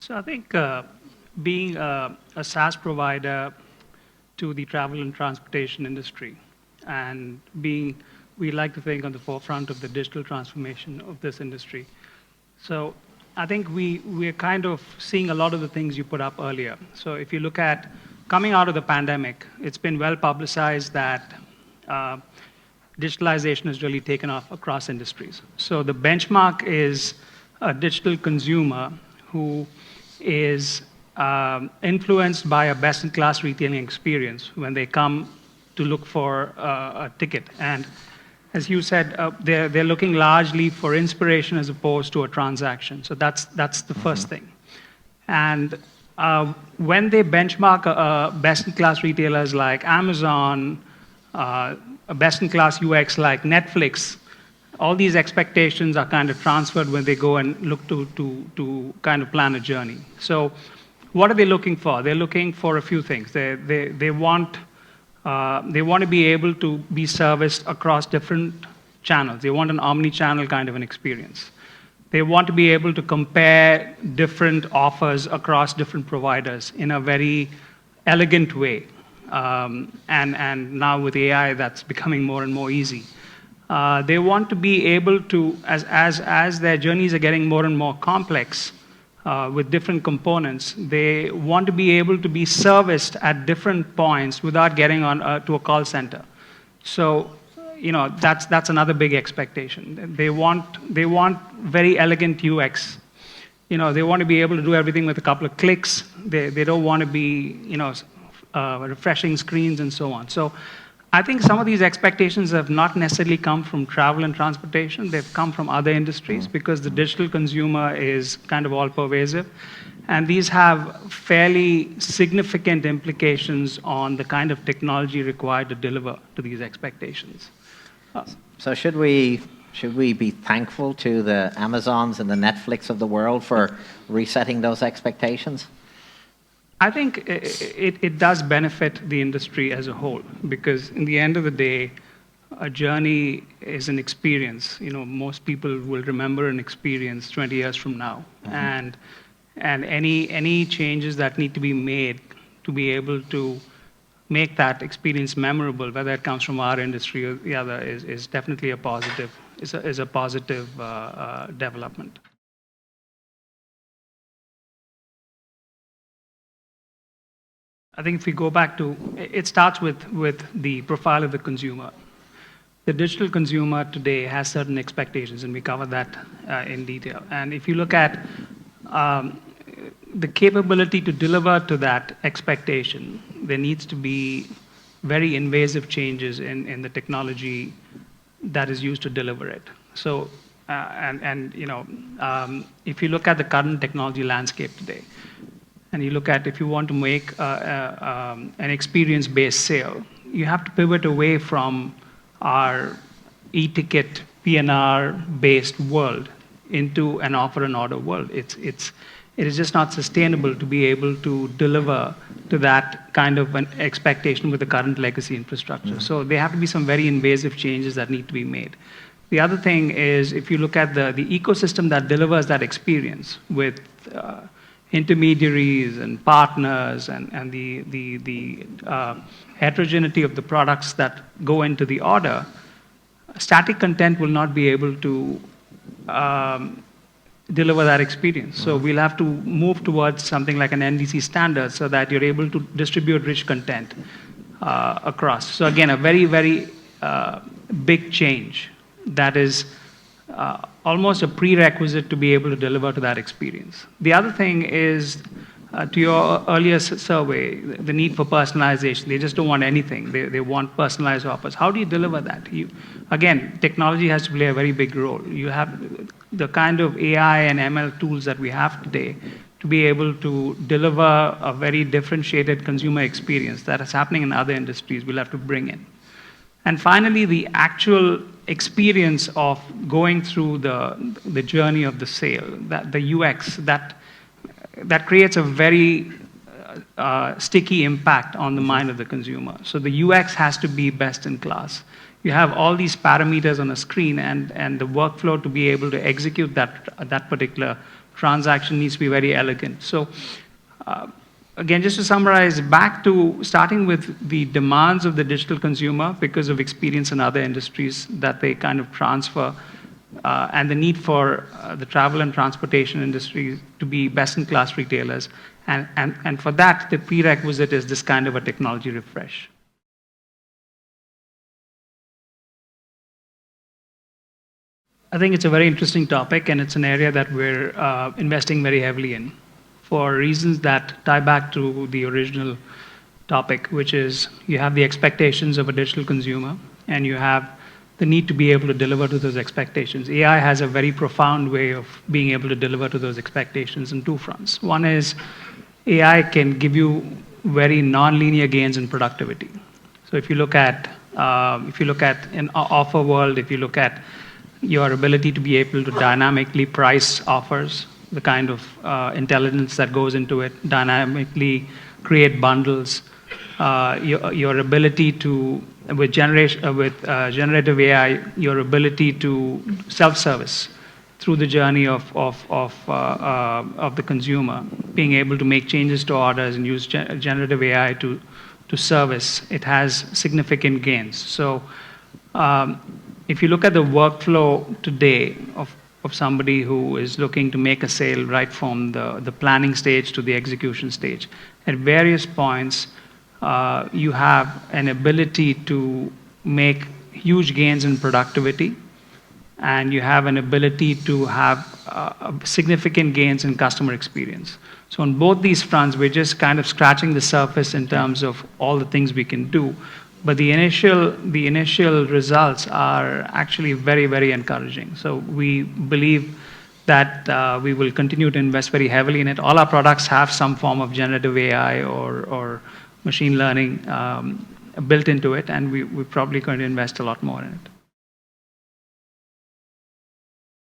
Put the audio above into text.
So I think being a SaaS provider to the travel and transportation industry and being, we like to think on the forefront of the digital transformation of this industry. So I think we're kind of seeing a lot of the things you put up earlier. So if you look at coming out of the pandemic, it's been well publicized that digitalization has really taken off across industries. So the benchmark is a digital consumer who is influenced by a best-in-class retailing experience when they come to look for a ticket. And as you said, they're looking largely for inspiration as opposed to a transaction. So that's the first thing. And when they benchmark best-in-class retailers like Amazon, a best-in-class UX like Netflix, all these expectations are kind of transferred when they go and look to kind of plan a journey. So what are they looking for? They're looking for a few things. They want to be able to be serviced across different channels. They want an omni-channel kind of an experience. They want to be able to compare different offers across different providers in a very elegant way. And now with AI, that's becoming more and more easy. They want to be able to, as their journeys are getting more and more complex with different components, they want to be able to be serviced at different points without getting on to a call center. So, that's another big expectation. They want very elegant UX. They want to be able to do everything with a couple of clicks. They don't want to be, refreshing screens and so on. So I think some of these expectations have not necessarily come from travel and transportation. They've come from other industries because the digital consumer is kind of all pervasive. And these have fairly significant implications on the kind of technology required to deliver to these expectations. So should we be thankful to the Amazons and the Netflix of the world for resetting those expectations? I think it does benefit the industry as a whole, because in the end of the day, a journey is an experience. Most people will remember an experience 20 years from now. Mm-hmm. And any changes that need to be made to be able to make that experience memorable, whether it comes from our industry or the other, is definitely a positive, is a positive development. I think if we go back to, it starts with the profile of the consumer. The digital consumer today has certain expectations, and we cover that in detail. And if you look at the capability to deliver to that expectation, there needs to be very invasive changes in the technology that is used to deliver it. So, if you look at the current technology landscape today, and you look at if you want to make an experience-based sale, you have to pivot away from our e-ticket, PNR-based world into an offer and order world. It is just not sustainable to be able to deliver to that kind of an expectation with the current legacy infrastructure. Mm-hmm. So there have to be some very invasive changes that need to be made. The other thing is, if you look at the ecosystem that delivers that experience with intermediaries and partners and the heterogeneity of the products that go into the order, static content will not be able to deliver that experience. So we'll have to move towards something like an NDC standard so that you're able to distribute rich content across. So again, a very, very big change that is almost a prerequisite to be able to deliver to that experience. The other thing is, to your earlier survey, the need for personalization. They just don't want anything. They want personalized offers. How do you deliver that? Again, technology has to play a very big role. You have the kind of AI and ML tools that we have today to be able to deliver a very differentiated consumer experience that is happening in other industries. We'll have to bring in. And finally, the actual experience of going through the journey of the sale, that the UX, that creates a very sticky impact on the mind of the consumer. So the UX has to be best in class. You have all these parameters on a screen, and the workflow to be able to execute that particular transaction needs to be very elegant. So again, just to summarize, back to starting with the demands of the digital consumer because of experience in other industries that they kind of transfer, and the need for the travel and transportation industry to be best-in-class retailers. And for that, the prerequisite is this kind of a technology refresh. I think it's a very interesting topic, and it's an area that we're investing very heavily in for reasons that tie back to the original topic, which is you have the expectations of a digital consumer, and you have the need to be able to deliver to those expectations. AI has a very profound way of being able to deliver to those expectations on two fronts. One is AI can give you very non-linear gains in productivity. So if you look at an offer world, if you look at your ability to be able to dynamically price offers, the kind of intelligence that goes into it, dynamically create bundles, your ability to, with generative AI, your ability to self-service through the journey of the consumer, being able to make changes to orders and use generative AI to service, it has significant gains. So if you look at the workflow today of somebody who is looking to make a sale right from the planning stage to the execution stage, at various points, you have an ability to make huge gains in productivity, and you have an ability to have significant gains in customer experience. So on both these fronts, we're just kind of scratching the surface in terms of all the things we can do. But the initial results are actually very, very encouraging. So we believe that we will continue to invest very heavily in it. All our products have some form of generative AI or machine learning built into it, and we're probably going to invest a lot more in it.